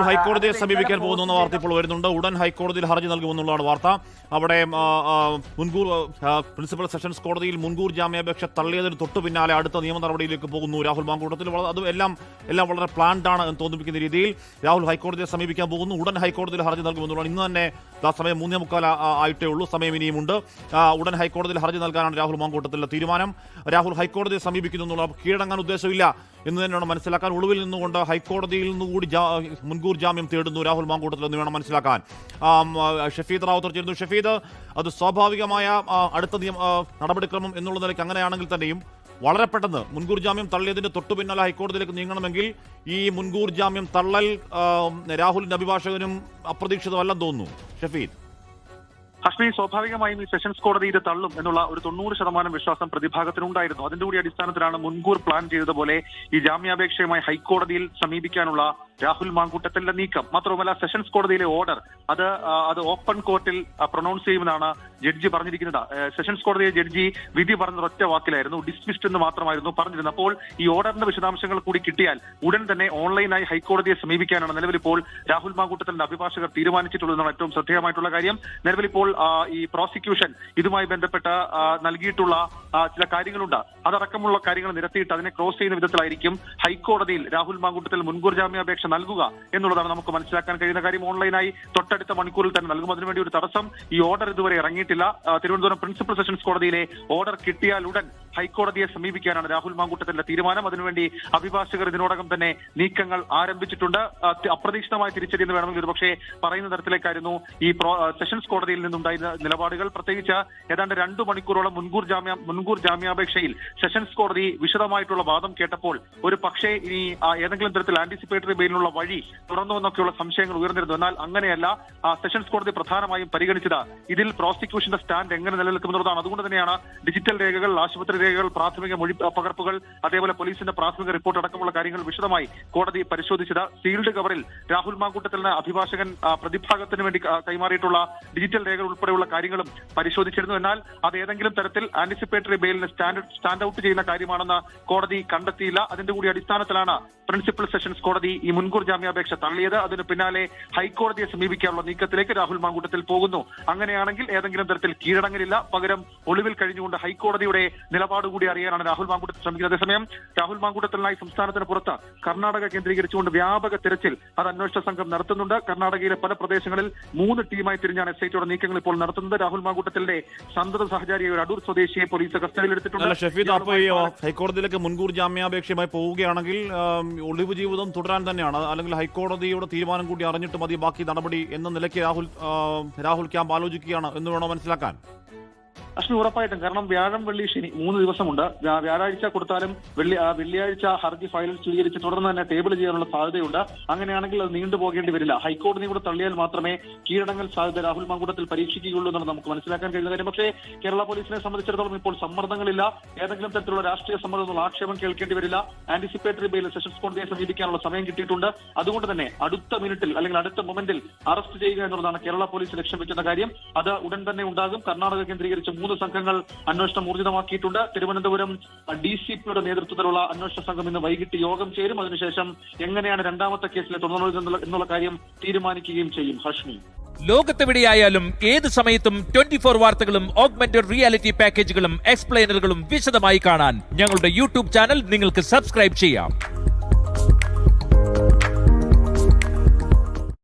ഹൈക്കോടതിയെ സമീപിക്കാൻ പോകുന്ന വാർത്ത ഇപ്പോൾ വരുന്നുണ്ട്. ഉടൻ ഹൈക്കോടതിയിൽ ഹർജി നൽകുമെന്നുള്ളതാണ് വാർത്ത. അവിടെ മുൻകൂർ പ്രിൻസിപ്പൽ സെഷൻസ് കോടതിയിൽ മുൻകൂർ ജാമ്യാപേക്ഷ തള്ളിയതിന് തൊട്ടു പിന്നാലെ അടുത്ത നിയമ നടപടിയിലേക്ക് പോകുന്നു രാഹുൽ മാങ്കൂട്ടത്തിൽ. അത് എല്ലാം വളരെ പ്ലാൻഡ് ആണ് എന്ന് തോന്നിപ്പിക്കുന്ന രീതിയിൽ രാഹുൽ ഹൈക്കോടതിയെ സമീപിക്കാൻ പോകുന്നു. ഉടൻ ഹൈക്കോടതിയിൽ ഹർജി നൽകുമെന്നുള്ളതാണ്. ഇന്ന് തന്നെ സമയം 3:45 ആയിട്ടേ ഉള്ളൂ. സമയം ഇനിയുമുണ്ട്. ഉടൻ ഹൈക്കോടതിയിൽ ഹർജി നൽകാനാണ് രാഹുൽ മാങ്കൂട്ടത്തിലെ തീരുമാനം. രാഹുൽ ഹൈക്കോടതിയെ സമീപിക്കുന്നു എന്നുള്ള കീഴടങ്ങാൻ ഉദ്ദേശമില്ല എന്ന് തന്നെയാണ് മനസ്സിലാക്കാൻ. ഒളിവിൽ നിന്നുകൊണ്ട് ഹൈക്കോടതിയിൽ നിന്നുകൂടി മുൻകൂർ ജാമ്യം തേടുന്നു രാഹുൽ മാങ്കൂട്ടത്തിൽ എന്ന് വേണം മനസ്സിലാക്കാൻ. ഷഫീദ് റാവുത്തർ ചേരുന്നു. ഷഫീദ്, അത് സ്വാഭാവികമായ അടുത്ത നടപടിക്രമം എന്നുള്ള നിലയ്ക്ക് അങ്ങനെയാണെങ്കിൽ തന്നെയും വളരെ പെട്ടെന്ന് മുൻകൂർ ജാമ്യം തള്ളിയതിന്റെ തൊട്ടു പിന്നാലെ ഹൈക്കോടതിയിലേക്ക് നീങ്ങണമെങ്കിൽ ഈ മുൻകൂർ ജാമ്യം തള്ളൽ രാഹുലിന്റെ അഭിഭാഷകനും അപ്രതീക്ഷിതമല്ലെന്ന് തോന്നുന്നു. ഷഫീദ്, ഹഷ്മി, സ്വാഭാവികമായും ഈ സെഷൻസ് കോടതി ഇത് തള്ളും എന്നുള്ള ഒരു 90% വിശ്വാസം പ്രതിഭാഗത്തിനുണ്ടായിരുന്നു. അതിന്റെ കൂടി അടിസ്ഥാനത്തിലാണ് മുൻകൂർ പ്ലാൻ ചെയ്തതുപോലെ ഈ ജാമ്യാപേക്ഷയുമായി ഹൈക്കോടതിയിൽ സമീപിക്കാനുള്ള രാഹുൽ മാങ്കൂട്ടത്തിന്റെ നീക്കം. മാത്രവുമല്ല, സെഷൻസ് കോടതിയിലെ ഓർഡർ അത് ഓപ്പൺ കോർട്ടിൽ പ്രൊനൗൺസ് ചെയ്യുമെന്നാണ് ജഡ്ജി പറഞ്ഞിരിക്കുന്നത്. സെഷൻസ് കോടതിയെ ജഡ്ജി വിധി പറഞ്ഞത് ഒറ്റ വാക്കിലായിരുന്നു, ഡിസ്മിസ്ഡ് എന്ന് മാത്രമായിരുന്നു പറഞ്ഞിരുന്നത്. അപ്പോൾ ഈ ഓർഡറിന്റെ വിശദാംശങ്ങൾ കൂടി കിട്ടിയാൽ ഉടൻ തന്നെ ഓൺലൈനായി ഹൈക്കോടതിയെ സമീപിക്കാനാണ് നിലവിലിപ്പോൾ രാഹുൽ മാങ്കൂട്ടത്തിന്റെ അഭിഭാഷകർ തീരുമാനിച്ചിട്ടുള്ളതെന്നാണ് ഏറ്റവും ശ്രദ്ധേയമായിട്ടുള്ള കാര്യം. നിലവിലിപ്പോൾ ഈ പ്രോസിക്യൂഷൻ ഇതുമായി ബന്ധപ്പെട്ട് നൽകിയിട്ടുള്ള ചില കാര്യങ്ങളുണ്ട്. അതടക്കമുള്ള കാര്യങ്ങൾ നിരത്തിയിട്ട് അതിനെ ക്രോസ് ചെയ്യുന്ന വിധത്തിലായിരിക്കും ഹൈക്കോടതിയിൽ രാഹുൽ മാങ്കൂട്ടത്തിൽ മുൻകൂർ ജാമ്യാപേക്ഷ നൽകുക എന്നുള്ളതാണ് നമുക്ക് മനസ്സിലാക്കാൻ കഴിയുന്ന കാര്യം. ഓൺലൈനായി തൊട്ടടുത്ത മണിക്കൂറിൽ തന്നെ നൽകും. അതിനുവേണ്ടി ഒരു തടസ്സം ഈ ഓർഡർ ഇതുവരെ ഇറങ്ങിയിട്ടില്ല. തിരുവനന്തപുരം പ്രിൻസിപ്പൽ സെഷൻസ് കോടതിയിലെ ഓർഡർ കിട്ടിയാൽ ഉടൻ ഹൈക്കോടതിയെ സമീപിക്കാനാണ് രാഹുൽ മാങ്കൂട്ടത്തിന്റെ തീരുമാനം. അതിനുവേണ്ടി അഭിഭാഷകർ ഇതിനോടകം തന്നെ നീക്കങ്ങൾ ആരംഭിച്ചിട്ടുണ്ട്. അപ്രതീക്ഷിതമായ തിരിച്ചടി എന്ന് വേണമെങ്കിൽ ഒരുപക്ഷെ പറയുന്ന തരത്തിലേക്കായിരുന്നു ഈ സെഷൻസ് കോടതിയിൽ നിന്നുണ്ടായിരുന്ന നിലപാടുകൾ. പ്രത്യേകിച്ച് ഏതാണ്ട് 2 മണിക്കൂറോളം മുൻകൂർ ജാമ്യാപേക്ഷയിൽ സെഷൻസ് കോടതി വിശദമായിട്ടുള്ള വാദം കേട്ടപ്പോൾ ഒരു പക്ഷേ ഇനി ഏതെങ്കിലും തരത്തിൽ ആന്റിസിപ്പേറ്ററി ബെയിലിനുള്ള വഴി തുറന്നു എന്നൊക്കെയുള്ള സംശയങ്ങൾ ഉയർന്നിരുന്നു. എന്നാൽ അങ്ങനെയല്ല. സെഷൻസ് കോടതി പ്രധാനമായും പരിഗണിച്ചത് ഇതിൽ പ്രോസിക്യൂഷന്റെ സ്റ്റാൻഡ് എങ്ങനെ നിലനിൽക്കുമെന്നുള്ളതാണ്. അതുകൊണ്ട് തന്നെയാണ് ഡിജിറ്റൽ രേഖകൾ, ആശുപത്രി രേഖകൾ, പ്രാഥമിക മൊഴി പകർപ്പുകൾ, അതേപോലെ പോലീസിന്റെ പ്രാഥമിക റിപ്പോർട്ട് അടക്കമുള്ള കാര്യങ്ങൾ വിശദമായി കോടതി പരിശോധിച്ചത്. സീൽഡ് കവറിൽ രാഹുൽ മാങ്കൂട്ടത്തിന് അഭിഭാഷകൻ പ്രതിഭാഗത്തിന് വേണ്ടി കൈമാറിയിട്ടുള്ള ഡിജിറ്റൽ രേഖകൾ ഉൾപ്പെടെയുള്ള കാര്യങ്ങളും പരിശോധിച്ചിരുന്നു. എന്നാൽ അത് ഏതെങ്കിലും തരത്തിൽ ആന്റിസിപ്പേറ്ററി ബെയിലിന് സ്റ്റാൻഡ് ഔട്ട് ചെയ്യുന്ന കാര്യമാണെന്ന് കോടതി കണ്ടെത്തിയില്ല. അതിന്റെ കൂടി അടിസ്ഥാനത്തിലാണ് പ്രിൻസിപ്പൽ സെഷൻസ് കോടതി ഈ മുൻകൂർ ജാമ്യാപേക്ഷ തള്ളിയത്. അതിന് പിന്നാലെ ഹൈക്കോടതിയെ സമീപിക്കാനുള്ള നീക്കത്തിലേക്ക് രാഹുൽ മാങ്കൂട്ടത്തിൽ പോകുന്നു. അങ്ങനെയാണെങ്കിൽ ഏതെങ്കിലും തരത്തിൽ കീഴടങ്ങലില്ല, പകരം ഒളിവിൽ കഴിഞ്ഞുകൊണ്ട് ഹൈക്കോടതിയുടെ നിലപാട് കൂടി അറിയാനാണ് രാഹുൽ മാങ്കൂട്ടത്തിൽ ശ്രമിക്കുന്നത്. അതേസമയം രാഹുൽ മാങ്കൂട്ടത്തിനായി സംസ്ഥാനത്തിന് പുറത്ത് കർണാടക കേന്ദ്രീകരിച്ചുകൊണ്ട് വ്യാപക തിരച്ചിൽ അത് അന്വേഷണ സംഘം നടത്തുന്നുണ്ട്. കർണാടകയിലെ പല പ്രദേശങ്ങളിൽ 3 ടീമായി തിരിഞ്ഞാണ് SITയുടെ നീക്കങ്ങൾ ഇപ്പോൾ നടത്തുന്നത്. രാഹുൽ മാങ്കൂട്ടത്തിന്റെ സന്തത സഹചാരിയായ ഒരു അടൂർ സ്വദേശിയെ പോലീസ് കസ്റ്റഡിയിലെടുത്തിട്ടുണ്ട്. ഷഫീദ്, അപ്പോൾ ഹൈക്കോടതിയിലേക്ക് മുൻകൂർ ജാമ്യാപേക്ഷയുമായി പോവുകയാണെങ്കിൽ ഒളിവ് ജീവിതം തുടരാൻ തന്നെയാണ്, അല്ലെങ്കിൽ ഹൈക്കോടതിയുടെ തീരുമാനം കൂടി അറിഞ്ഞിട്ട് മതി ബാക്കി നടപടി എന്ന നിലയ്ക്ക് രാഹുൽ ക്യാമ്പ് ആലോചിക്കുകയാണ് എന്ന് വേണോ മനസ്സിലാക്കാൻ? അശ്വിനി, ഉറപ്പായിട്ടും. കാരണം വ്യാഴം, വെള്ളി, ശനി 3 ദിവസമുണ്ട്. വ്യാഴാഴ്ച കൊടുത്താലും വെള്ളിയാഴ്ച ഹർജി ഫയലിൽ സ്വീകരിച്ച് തുടർന്ന് തന്നെ ടേബിൾ ചെയ്യാനുള്ള സാധ്യതയുണ്ട്. അങ്ങനെയാണെങ്കിൽ അത് നീണ്ടുപോകേണ്ടി വരില്ല. ഹൈക്കോടതി കൂടെ തള്ളിയാൽ മാത്രമേ കീഴടങ്ങൽ സാധ്യത രാഹുൽ മാങ്കൂട്ടത്തിൽ പരീക്ഷിക്കുകയുള്ളൂ എന്നാണ് നമുക്ക് മനസ്സിലാക്കാൻ കഴിയുന്ന കാര്യം. പക്ഷേ കേരള പോലീസിനെ സംബന്ധിച്ചിടത്തോളം ഇപ്പോൾ സമ്മർദ്ദങ്ങളില്ല. ഏതെങ്കിലും തരത്തിലുള്ള രാഷ്ട്രീയ സമ്മർദ്ദമുള്ള ആക്ഷേപം കേൾക്കേണ്ടി വരില്ല. ആന്റിസിപ്പേറ്ററി ബെയിൽ സെഷൻസ് കോടതിയെ സമീപിക്കാനുള്ള സമയം കിട്ടിയിട്ടുണ്ട്. അതുകൊണ്ട് തന്നെ അടുത്ത മിനിറ്റിൽ അല്ലെങ്കിൽ അടുത്ത മൊമെന്റിൽ അറസ്റ്റ് ചെയ്യുക എന്നുള്ളതാണ് കേരള പോലീസ് ലക്ഷ്യം വെക്കുന്ന കാര്യം. അത് ഉടൻ തന്നെ ഉണ്ടാകും. കർണാടക കേന്ദ്രീകരിച്ച് 3 സംഘങ്ങൾ അന്വേഷണം ഊർജിതമാക്കിയിട്ടുണ്ട്. തിരുവനന്തപുരം DCPയുടെ നേതൃത്വത്തിലുള്ള അന്വേഷണ സംഘം ഇന്ന് വൈകിട്ട് യോഗം ചേരും. അതിനുശേഷം എങ്ങനെയാണ് രണ്ടാമത്തെ കേസിലെ തുടർന്നത് എന്നുള്ള കാര്യം തീരുമാനിക്കുകയും ചെയ്യും. ഹഷ്മി, ലോകത്തെവിടെയായാലും ഏത് സമയത്തും 24 വാർത്തകളും ഓഗ്മെന്റഡ് റിയാലിറ്റി പാക്കേജുകളും എക്സ്പ്ലെയിനറുകളും വിശദമായി കാണാൻ ഞങ്ങളുടെ YouTube ചാനൽ നിങ്ങൾക്ക് സബ്സ്ക്രൈബ് ചെയ്യാം.